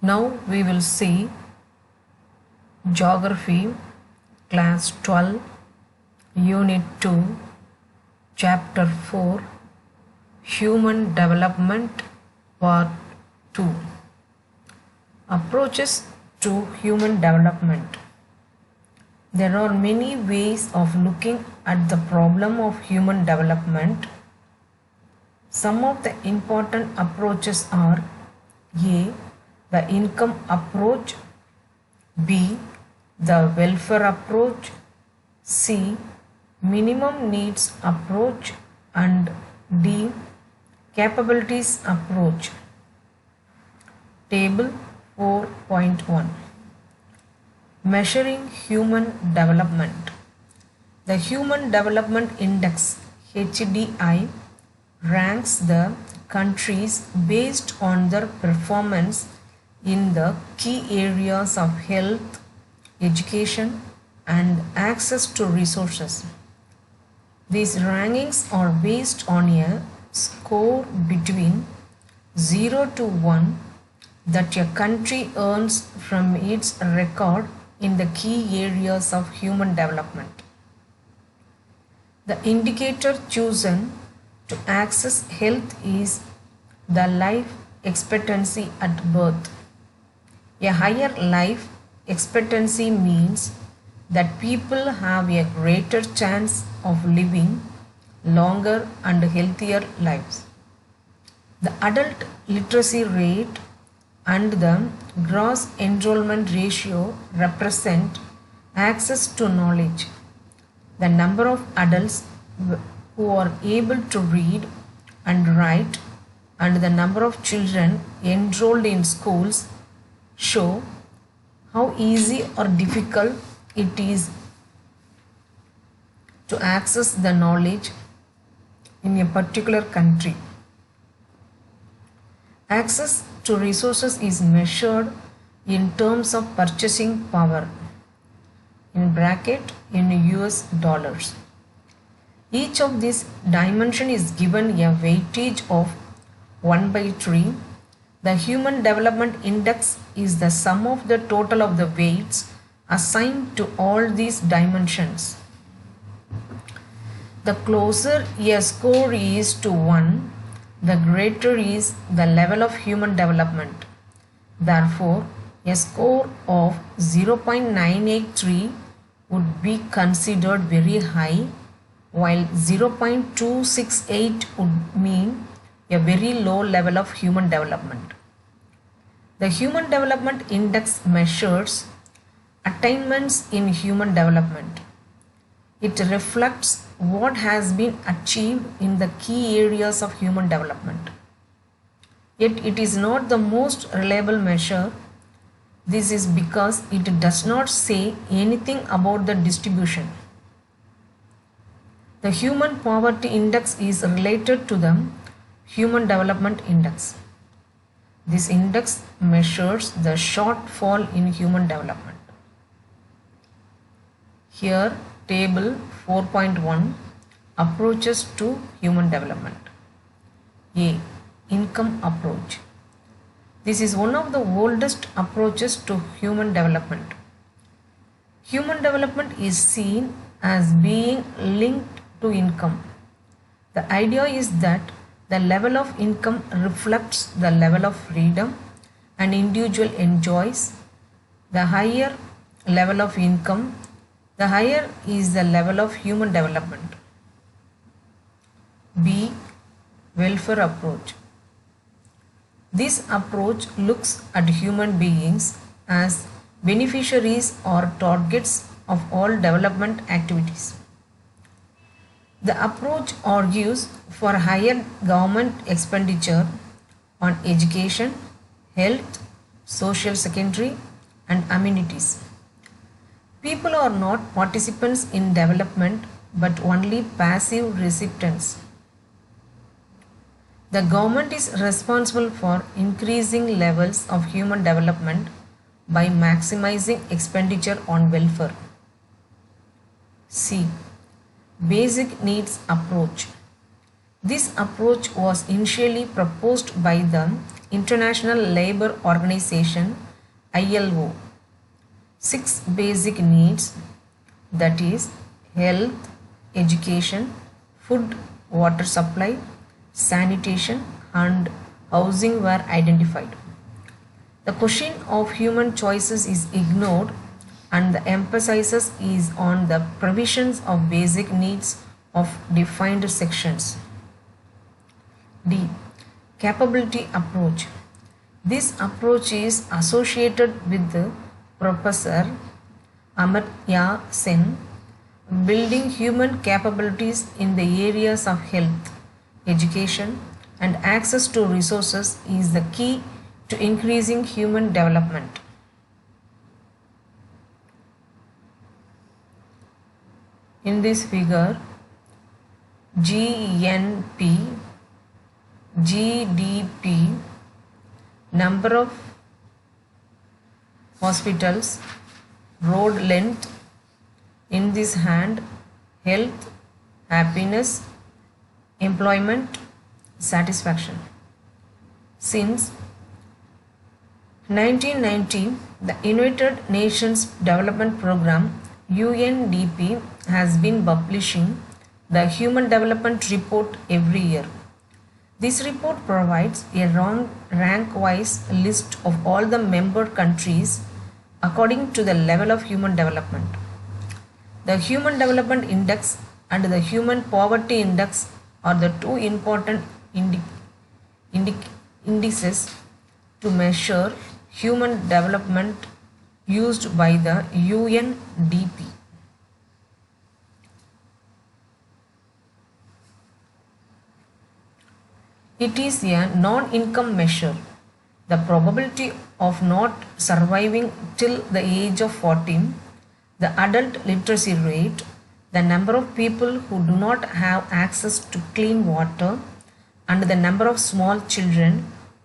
Now we will see Geography, Class 12, Unit 2, Chapter 4, Human Development, Part 2. Approaches to human development. There are many ways of looking at the problem of human development. Some of the important approaches are A. The income approach, B. The welfare approach, C. Minimum needs approach, and D. Capabilities approach. Table 4.1. Measuring human development. The Human Development Index (HDI) ranks the countries based on their performance in the key areas of health, education, and access to resources. These rankings are based on a score between 0 to 1 that a country earns from its record in the key areas of human development. The indicator chosen to access health is the life expectancy at birth. A higher life expectancy means that people have a greater chance of living longer and healthier lives. The adult literacy rate and the gross enrollment ratio represent access to knowledge. The number of adults who are able to read and write and the number of children enrolled in schools show how easy or difficult it is to access the knowledge in a particular country. Access to resources is measured in terms of purchasing power in US dollars. Each of these dimensions is given a weightage of 1/3. The Human Development Index is the sum of the total of the weights assigned to all these dimensions. The closer a score is to 1, the greater is the level of human development. Therefore, a score of 0.983 would be considered very high, while 0.268 would mean a very low level of human development. The Human Development Index measures attainments in human development. It reflects what has been achieved in the key areas of human development. Yet it is not the most reliable measure. This is because it does not say anything about the distribution. The Human Poverty Index is related to the Human Development Index. This index measures the shortfall in human development. Here, Table 4.1 Approaches to human development. A. Income approach. This is one of the oldest approaches to human development. Human development is seen as being linked to income. The idea is that the level of income reflects the level of freedom an individual enjoys. The higher level of income, the higher is the level of human development. B. Welfare approach. This approach looks at human beings as beneficiaries or targets of all development activities. The approach argues for higher government expenditure on education, health, social security, and amenities. People are not participants in development but only passive recipients. The government is responsible for increasing levels of human development by maximizing expenditure on welfare. C. Basic needs approach. This approach was initially proposed by the International Labour Organization ILO 6 basic needs, that is health, education, food, water supply, sanitation and housing were identified. The question of human choices is ignored and the emphasis is on the provisions of basic needs of defined sections. D. Capability approach. This approach is associated with the Professor Amartya Sen. Building human capabilities in the areas of health, education, and access to resources is the key to increasing human development. In this figure, GNP, GDP, number of hospitals, road length, in this hand, health, happiness, employment, satisfaction. Since 1990, the United Nations Development Programme UNDP has been publishing the Human Development Report every year. This report provides a rank-wise list of all the member countries according to the level of human development. The Human Development Index and the Human Poverty Index are the two important indices to measure human development used by the UNDP. It is a non-income measure. The probability of not surviving till the age of 14, the adult literacy rate, the number of people who do not have access to clean water, and the number of small children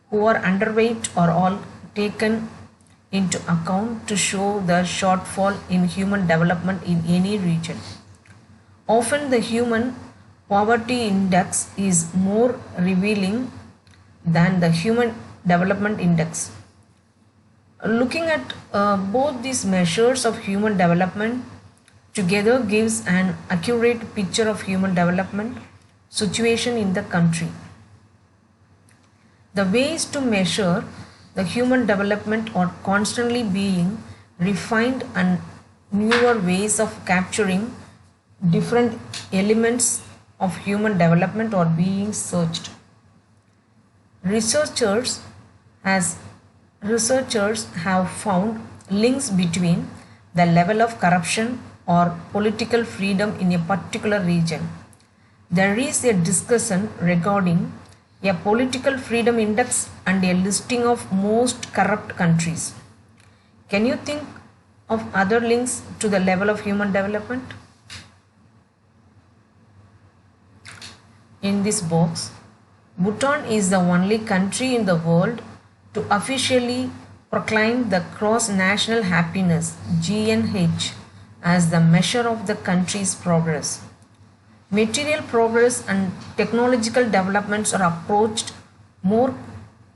who are underweight are all taken into account to show the shortfall in human development in any region. Often the human poverty index is more revealing than the human development index. Looking at both these measures of human development together gives an accurate picture of human development situation in the country. The ways to measure the human development are constantly being refined and newer ways of capturing different elements of human development are being searched. Researchers have found links between the level of corruption or political freedom in a particular region. There is a discussion regarding a political freedom index and a listing of most corrupt countries. Can you think of other links to the level of human development? In this box, Bhutan is the only country in the world to officially proclaim the Gross National Happiness (GNH) as the measure of the country's progress. Material progress and technological developments are approached more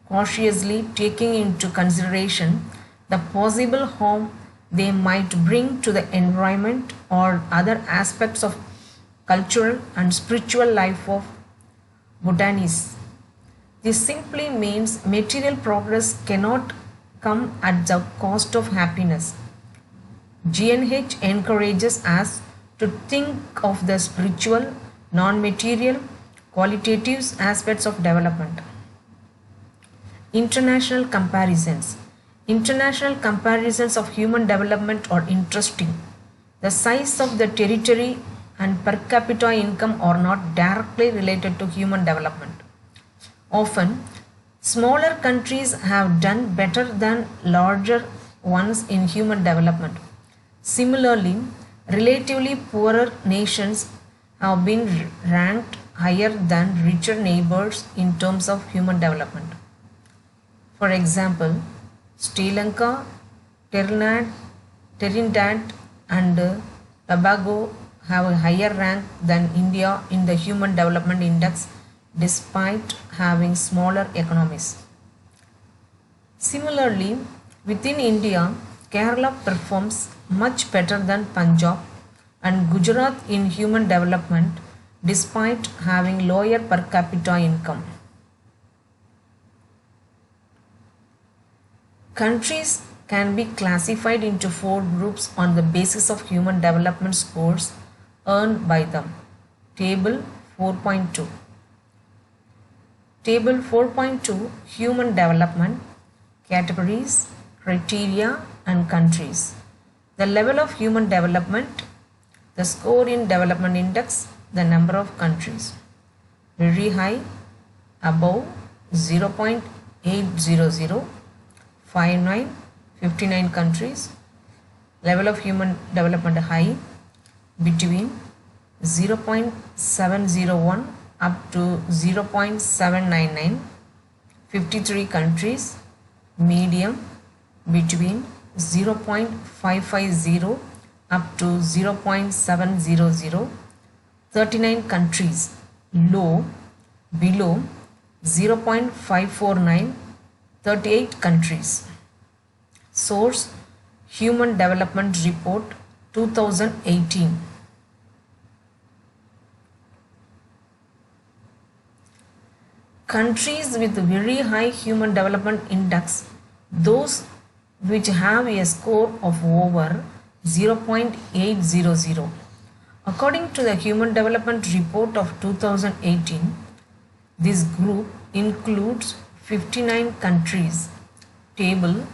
cautiously, taking into consideration the possible harm they might bring to the environment or other aspects of cultural and spiritual life of Bhutanese. This simply means material progress cannot come at the cost of happiness. GNH encourages us to think of the spiritual, non-material, qualitative aspects of development. International comparisons. International comparisons of human development are interesting. The size of the territory and per capita income are not directly related to human development. Often, smaller countries have done better than larger ones in human development. Similarly, relatively poorer nations have been ranked higher than richer neighbors in terms of human development. For example, Sri Lanka, Trinidad and Tobago have a higher rank than India in the Human Development Index despite having smaller economies. Similarly, within India, Kerala performs much better than Punjab and Gujarat in human development despite having lower per capita income. Countries can be classified into four groups on the basis of human development scores earned by them. Table 4.2. Table 4.2 Human Development Categories, Criteria and Countries. The level of human development, the score in development index, the number of countries. Very high, above 0.800, 59 countries. Level of human development high, between 0.701 up to 0.799, 53 countries. Medium, between 0.550 up to 0.700, 39 countries. Low, below 0.549, 38 countries. Source: Human Development Report 2018. Countries with very high human development index, those which have a score of over 0.800. According to the Human Development Report of 2018, this group includes 59 countries. Table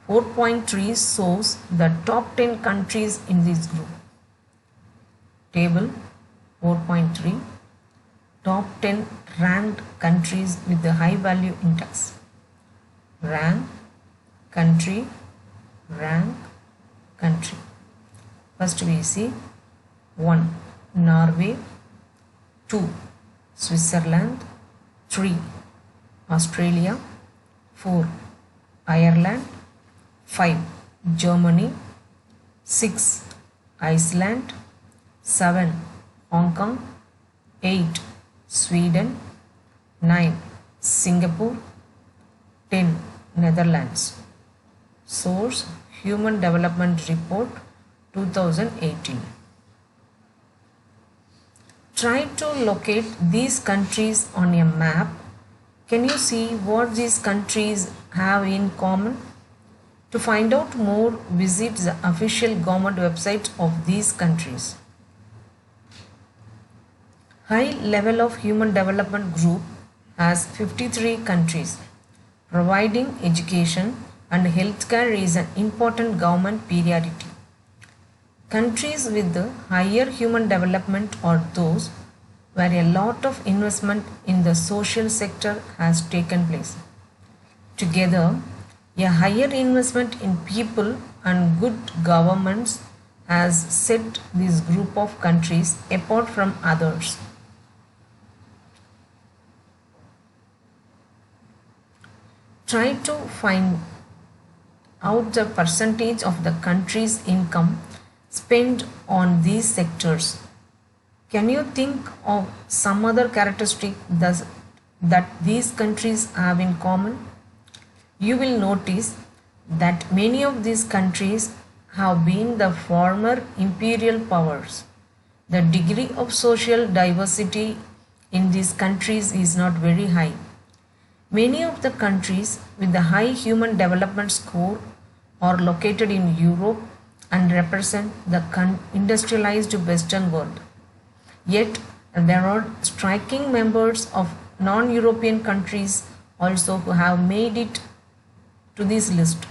4.3 shows the top 10 countries in this group. Table 4.3 Top 10 ranked countries with the high value index. Rank, country, rank, country. First we see 1. Norway, 2. Switzerland, 3. Australia, 4. Ireland, 5. Germany, 6. Iceland, 7. Hong Kong, 8. Sweden, 9. Singapore, 10. Netherlands. Source: Human Development Report 2018. Try to locate these countries on a map. Can you see what these countries have in common? To find out more, visit the official government website of these countries. High level of human development group has 53 countries. Providing education and healthcare is an important government priority. Countries with the higher human development are those where a lot of investment in the social sector has taken place. Together, a higher investment in people and good governments has set this group of countries apart from others. Try to find out the percentage of the country's income spent on these sectors. Can you think of some other characteristic that these countries have in common? You will notice that many of these countries have been the former imperial powers. The degree of social diversity in these countries is not very high. Many of the countries with the high human development score are located in Europe and represent the industrialized Western world. Yet, there are striking members of non-European countries also who have made it to this list.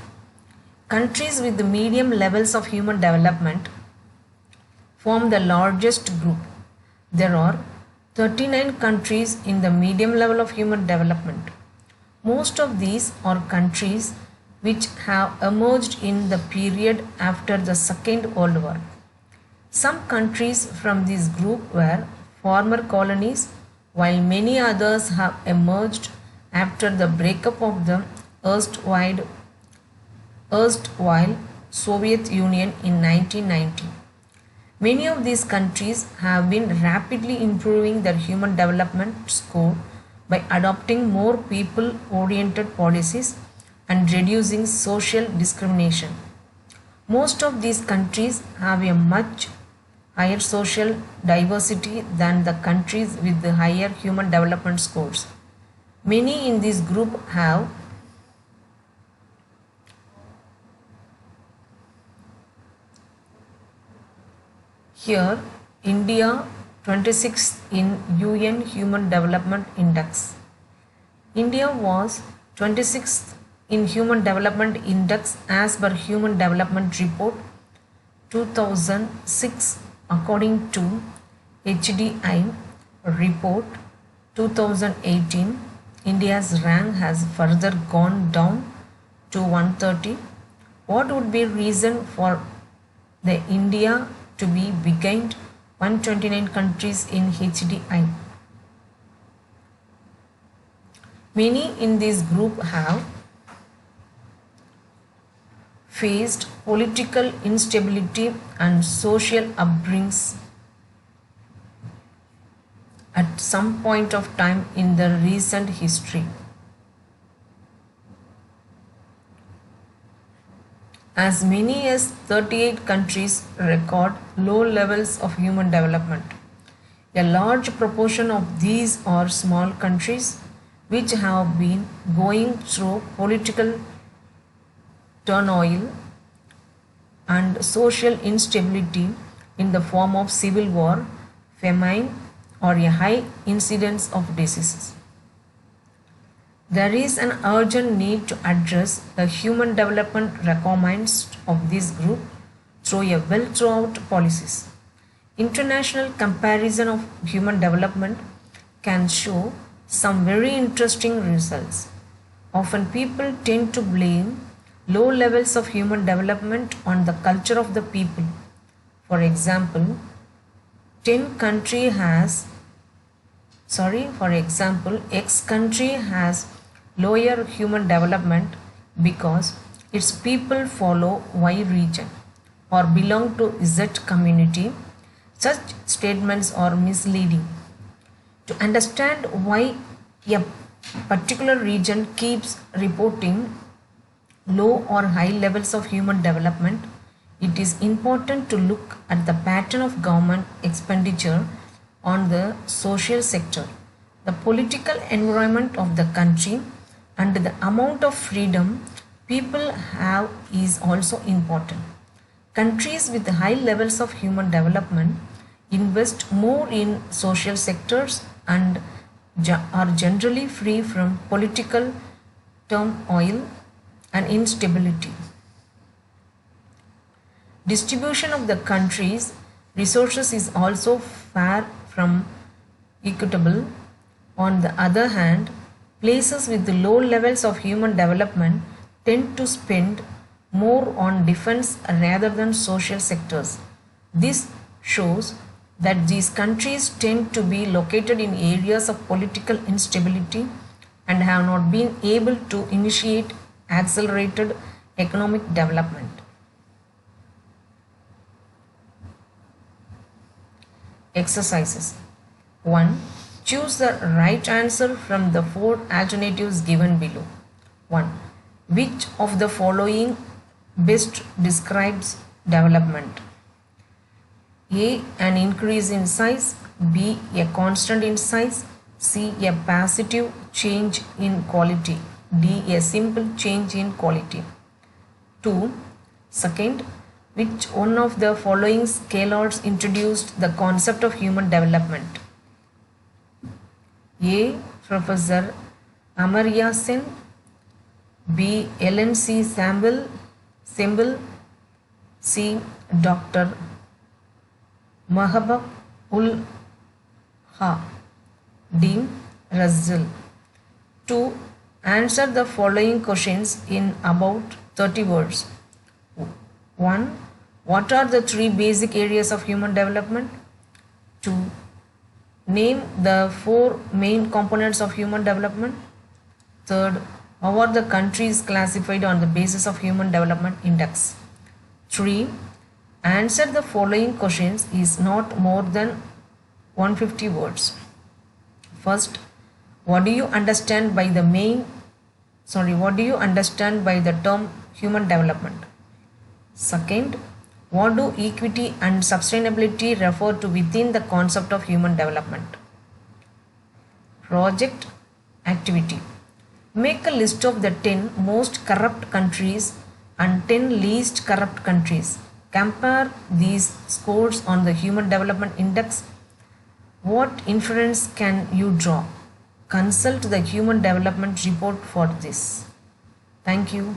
Countries with the medium levels of human development form the largest group. There are 39 countries in the medium level of human development. Most of these are countries which have emerged in the period after the Second World War. Some countries from this group were former colonies, while many others have emerged after the breakup of the erstwhile Soviet Union in 1990. Many of these countries have been rapidly improving their human development score by adopting more people-oriented policies and reducing social discrimination. Most of these countries have a much higher social diversity than the countries with the higher human development scores. Many in this group have here India 26th in UN Human Development Index. India was 26th in Human Development Index as per Human Development Report 2006 according to HDI Report 2018. India's rank has further gone down to 130. What would be reason for the India to be behind 129 countries in HDI? Many in this group have faced political instability and social upbringings at some point of time in the recent history. As many as 38 countries record low levels of human development. A large proportion of these are small countries which have been going through political turmoil and social instability in the form of civil war, famine, or a high incidence of diseases. There is an urgent need to address the human development requirements of this group through a well-thought policies. International comparison of human development can show some very interesting results. Often people tend to blame low levels of human development on the culture of the people. For example, X country has lower human development because its people follow Y region or belong to Z community. Such statements are misleading. To understand why a particular region keeps reporting low or high levels of human development, it is important to look at the pattern of government expenditure on the social sector, the political environment of the country, and the amount of freedom people have is also important. Countries with high levels of human development invest more in social sectors and are generally free from political turmoil and instability. Distribution of the country's resources is also far from equitable. On the other hand, places with low levels of human development tend to spend more on defense rather than social sectors. This shows that these countries tend to be located in areas of political instability and have not been able to initiate accelerated economic development. Exercises. 1. Choose the right answer from the 4 alternatives given below. 1. Which of the following best describes development? A. An increase in size. B. A constant in size. C. A positive change in quality. D. A simple change in quality. 2. Second, which one of the following scholars introduced the concept of human development? A. Professor Amartya Sen. B. Ellen C. Semble. C. Dr. Mahbub ul Ha. D. Russell. 2. Answer the following questions in about 30 words. 1. What are the 3 basic areas of human development? 2. Name the 4 main components of human development. 3rd, how are the countries classified on the basis of Human Development Index? 3. Answer the following questions is not more than 150 words. First, what do you understand by the main What do you understand by the term human development? Second, what do equity and sustainability refer to within the concept of human development? Project activity. Make a list of the 10 most corrupt countries and 10 least corrupt countries. Compare these scores on the Human Development Index. What inference can you draw? Consult the Human Development Report for this. Thank you.